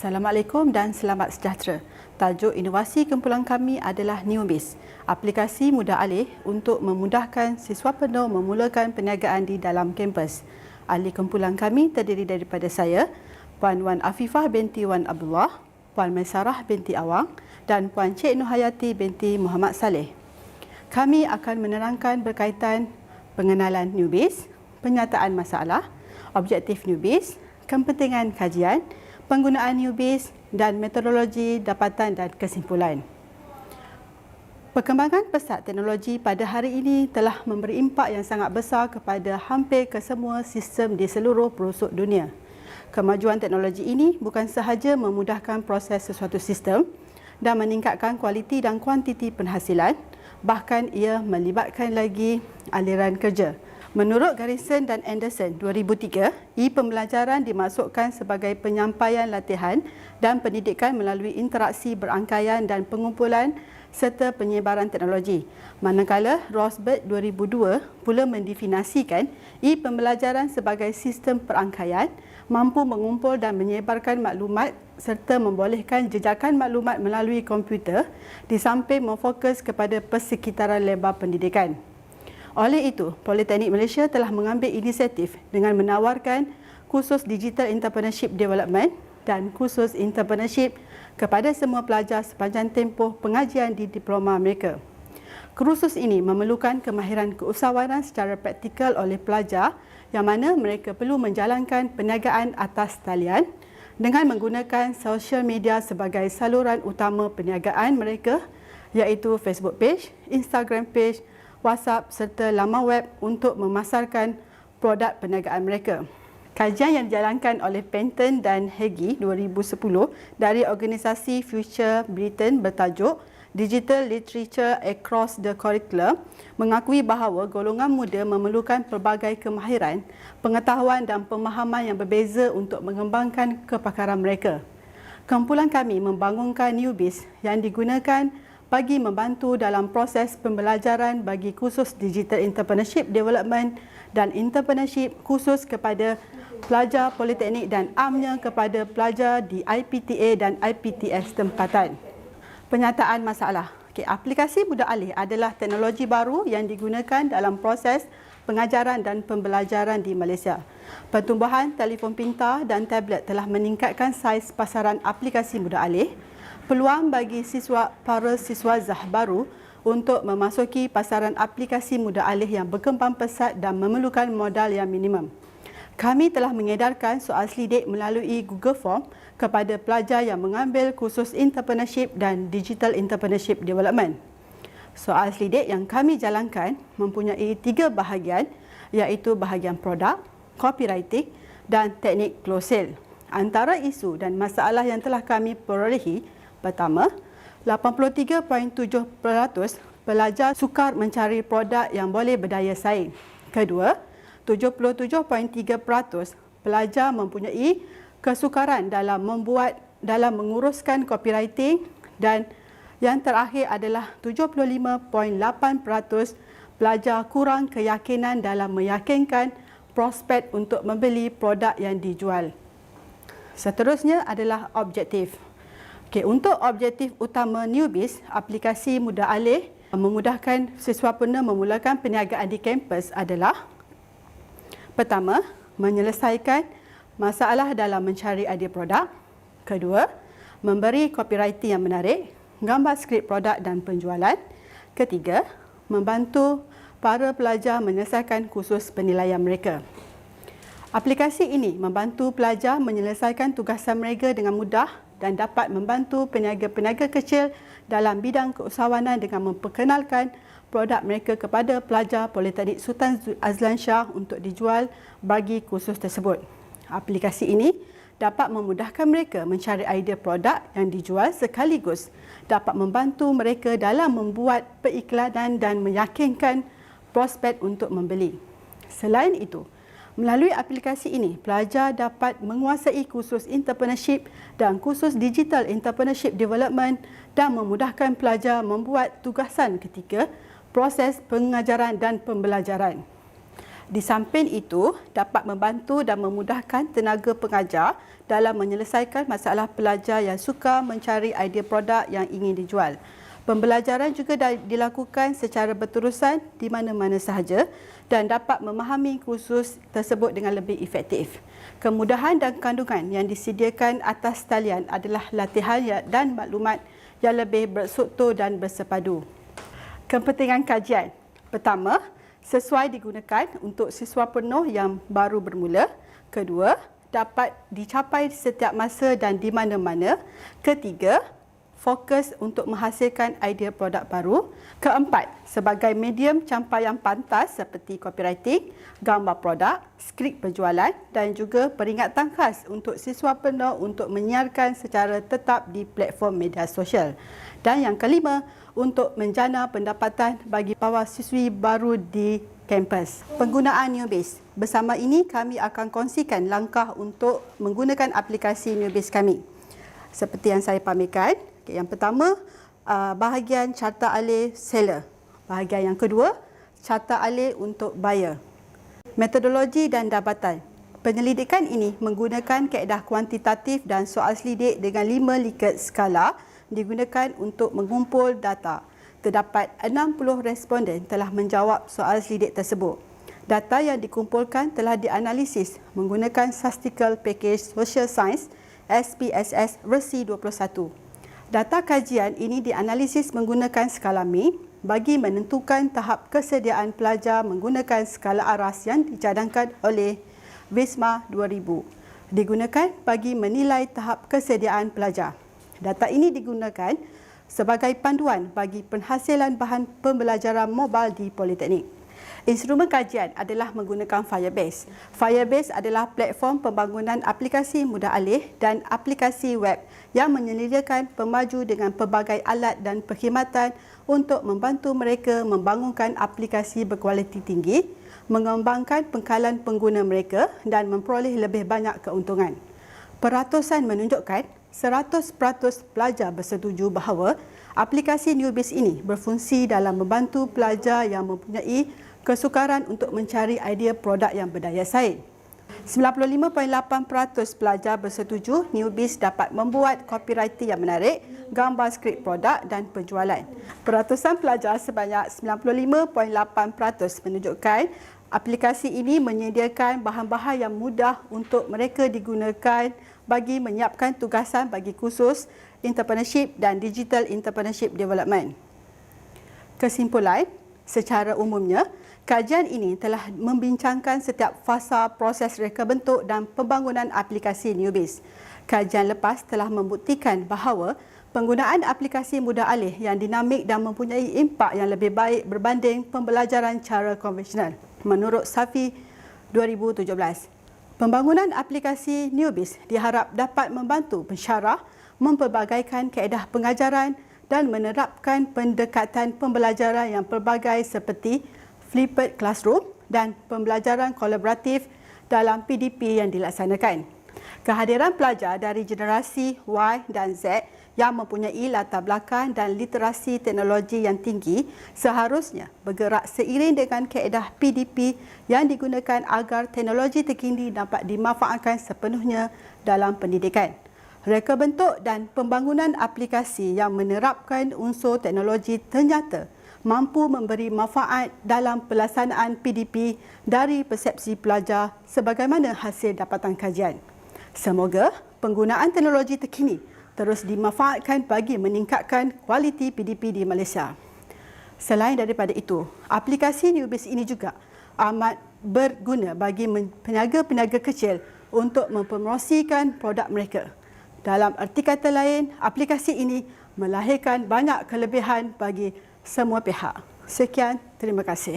Assalamualaikum dan selamat sejahtera. Tajuk inovasi kumpulan kami adalah Newbiz, aplikasi mudah alih untuk memudahkan siswa penuh memulakan perniagaan di dalam kampus. Ahli kumpulan kami terdiri daripada saya, Puan Wan Afifah binti Wan Abdullah, Puan Maisarah binti Awang dan Puan Cik Nurhayati binti Muhammad Saleh. Kami akan menerangkan berkaitan pengenalan Newbiz, penyataan masalah, objektif Newbiz, kepentingan kajian, penggunaan Newbiz dan metodologi dapatan dan kesimpulan. Perkembangan pesat teknologi pada hari ini telah memberi impak yang sangat besar kepada hampir kesemua sistem di seluruh pelosok dunia. Kemajuan teknologi ini bukan sahaja memudahkan proses sesuatu sistem dan meningkatkan kualiti dan kuantiti penghasilan, bahkan ia melibatkan lagi aliran kerja. Menurut Garrison dan Anderson 2003, e-pembelajaran dimasukkan sebagai penyampaian latihan dan pendidikan melalui interaksi berangkaian dan pengumpulan serta penyebaran teknologi. Manakala Rosberg 2002 pula mendefinisikan e-pembelajaran sebagai sistem perangkaian mampu mengumpul dan menyebarkan maklumat serta membolehkan jejakan maklumat melalui komputer di samping memfokus kepada persekitaran lebar pendidikan. Oleh itu, Politeknik Malaysia telah mengambil inisiatif dengan menawarkan kursus Digital Entrepreneurship Development dan kursus Entrepreneurship kepada semua pelajar sepanjang tempoh pengajian di diploma mereka. Kursus ini memerlukan kemahiran keusahawanan secara praktikal oleh pelajar yang mana mereka perlu menjalankan perniagaan atas talian dengan menggunakan sosial media sebagai saluran utama perniagaan mereka, iaitu Facebook page, Instagram page, WhatsApp serta laman web untuk memasarkan produk perniagaan mereka. Kajian yang dijalankan oleh Penton dan Heggie 2010 dari organisasi Future Britain bertajuk Digital Literature Across the Curriculum mengakui bahawa golongan muda memerlukan pelbagai kemahiran, pengetahuan dan pemahaman yang berbeza untuk mengembangkan kepakaran mereka. Kumpulan kami membangunkan Newbiz yang digunakan bagi membantu dalam proses pembelajaran bagi kursus Digital Entrepreneurship Development dan Entrepreneurship khusus kepada pelajar politeknik dan amnya kepada pelajar di IPTA dan IPTS tempatan. Penyataan masalah. Aplikasi mudah alih adalah teknologi baru yang digunakan dalam proses pengajaran dan pembelajaran di Malaysia. Pertumbuhan telefon pintar dan tablet telah meningkatkan saiz pasaran aplikasi mudah alih. Peluang bagi para siswa Zah baru untuk memasuki pasaran aplikasi mudah alih yang berkembang pesat dan memerlukan modal yang minimum. Kami telah mengedarkan soal selidik melalui Google Form kepada pelajar yang mengambil kursus Entrepreneurship dan Digital Entrepreneurship Development. Soal selidik yang kami jalankan mempunyai 3 bahagian, iaitu bahagian produk, copywriting dan teknik close sale. Antara isu dan masalah yang telah kami perolehi, pertama, 83.7% pelajar sukar mencari produk yang boleh berdaya saing. Kedua, 77.3% pelajar mempunyai kesukaran dalam menguruskan copywriting dan yang terakhir adalah 75.8% pelajar kurang keyakinan dalam meyakinkan prospek untuk membeli produk yang dijual. Seterusnya adalah objektif. Untuk objektif utama Newbiz, aplikasi mudah alih memudahkan siswa penuh memulakan perniagaan di kampus adalah: pertama, menyelesaikan masalah dalam mencari idea produk. Kedua, memberi copywriting yang menarik, gambar skrip produk dan penjualan. Ketiga, membantu para pelajar menyelesaikan kursus penilaian mereka. Aplikasi ini membantu pelajar menyelesaikan tugasan mereka dengan mudah dan dapat membantu peniaga-peniaga kecil dalam bidang keusahawanan dengan memperkenalkan produk mereka kepada pelajar Politeknik Sultan Azlan Shah untuk dijual bagi kursus tersebut. Aplikasi ini dapat memudahkan mereka mencari idea produk yang dijual sekaligus dapat membantu mereka dalam membuat periklanan dan meyakinkan prospek untuk membeli. Selain itu, melalui aplikasi ini, pelajar dapat menguasai kursus Entrepreneurship dan kursus Digital Entrepreneurship Development dan memudahkan pelajar membuat tugasan ketika proses pengajaran dan pembelajaran. Di samping itu, dapat membantu dan memudahkan tenaga pengajar dalam menyelesaikan masalah pelajar yang suka mencari idea produk yang ingin dijual. Pembelajaran juga dilakukan secara berterusan di mana-mana sahaja dan dapat memahami kursus tersebut dengan lebih efektif. Kemudahan dan kandungan yang disediakan atas talian adalah latihan dan maklumat yang lebih berstruktur dan bersepadu. Kepentingan kajian. Pertama, sesuai digunakan untuk siswa penuh yang baru bermula. Kedua, dapat dicapai setiap masa dan di mana-mana. Ketiga, fokus untuk menghasilkan idea produk baru. Keempat, sebagai medium campaian pantas seperti copywriting, gambar produk, skrip penjualan dan juga peringatan khas untuk siswa penuh untuk menyiarkan secara tetap di platform media sosial. Dan yang kelima, untuk menjana pendapatan bagi para siswi baru di kampus. Penggunaan Neobase. Bersama ini kami akan kongsikan langkah untuk menggunakan aplikasi Neobase kami. Seperti yang saya pamerkan, yang pertama, bahagian carta alih seller. Bahagian yang kedua, carta alih untuk buyer. Metodologi dan dapatan. Penyelidikan ini menggunakan kaedah kuantitatif dan soal selidik dengan 5 Likert skala digunakan untuk mengumpul data. Terdapat 60 responden telah menjawab soal selidik tersebut. Data yang dikumpulkan telah dianalisis menggunakan Statistical Package Social Science SPSS versi 21. Data kajian ini dianalisis menggunakan skala Min bagi menentukan tahap kesediaan pelajar menggunakan skala aras yang dicadangkan oleh WISMA 2000. Digunakan bagi menilai tahap kesediaan pelajar. Data ini digunakan sebagai panduan bagi penghasilan bahan pembelajaran mobil di Politeknik. Instrumen kajian adalah menggunakan Firebase. Firebase adalah platform pembangunan aplikasi mudah alih dan aplikasi web yang menyediakan pemaju dengan pelbagai alat dan perkhidmatan untuk membantu mereka membangunkan aplikasi berkualiti tinggi, mengembangkan pengkalan pengguna mereka dan memperoleh lebih banyak keuntungan. Peratusan menunjukkan 100% pelajar bersetuju bahawa aplikasi Neobase ini berfungsi dalam membantu pelajar yang mempunyai kesukaran untuk mencari idea produk yang berdaya saing. 95.8% pelajar bersetuju Neobase dapat membuat copywriting yang menarik, gambar skrip produk dan penjualan. Peratusan pelajar sebanyak 95.8% menunjukkan aplikasi ini menyediakan bahan-bahan yang mudah untuk mereka digunakan bagi menyiapkan tugasan bagi kursus entrepreneurship dan digital entrepreneurship development. Kesimpulan, secara umumnya, kajian ini telah membincangkan setiap fasa proses reka bentuk dan pembangunan aplikasi Neobase. Kajian lepas telah membuktikan bahawa penggunaan aplikasi mudah alih yang dinamik dan mempunyai impak yang lebih baik berbanding pembelajaran cara konvensional. Menurut Safi 2017, pembangunan aplikasi Neobase diharap dapat membantu pensyarah mempelbagaikan kaedah pengajaran dan menerapkan pendekatan pembelajaran yang pelbagai seperti flipped classroom dan pembelajaran kolaboratif dalam PDP yang dilaksanakan. Kehadiran pelajar dari generasi Y dan Z yang mempunyai latar belakang dan literasi teknologi yang tinggi seharusnya bergerak seiring dengan kaedah PDP yang digunakan agar teknologi terkini dapat dimanfaatkan sepenuhnya dalam pendidikan. Reka bentuk dan pembangunan aplikasi yang menerapkan unsur teknologi ternyata mampu memberi manfaat dalam pelaksanaan PDP dari persepsi pelajar sebagaimana hasil dapatan kajian. Semoga penggunaan teknologi terkini terus dimanfaatkan bagi meningkatkan kualiti PDP di Malaysia. Selain daripada itu, aplikasi Neobase ini juga amat berguna bagi peniaga-peniaga kecil untuk mempromosikan produk mereka. Dalam erti kata lain, aplikasi ini melahirkan banyak kelebihan bagi semua pihak. Sekian, terima kasih.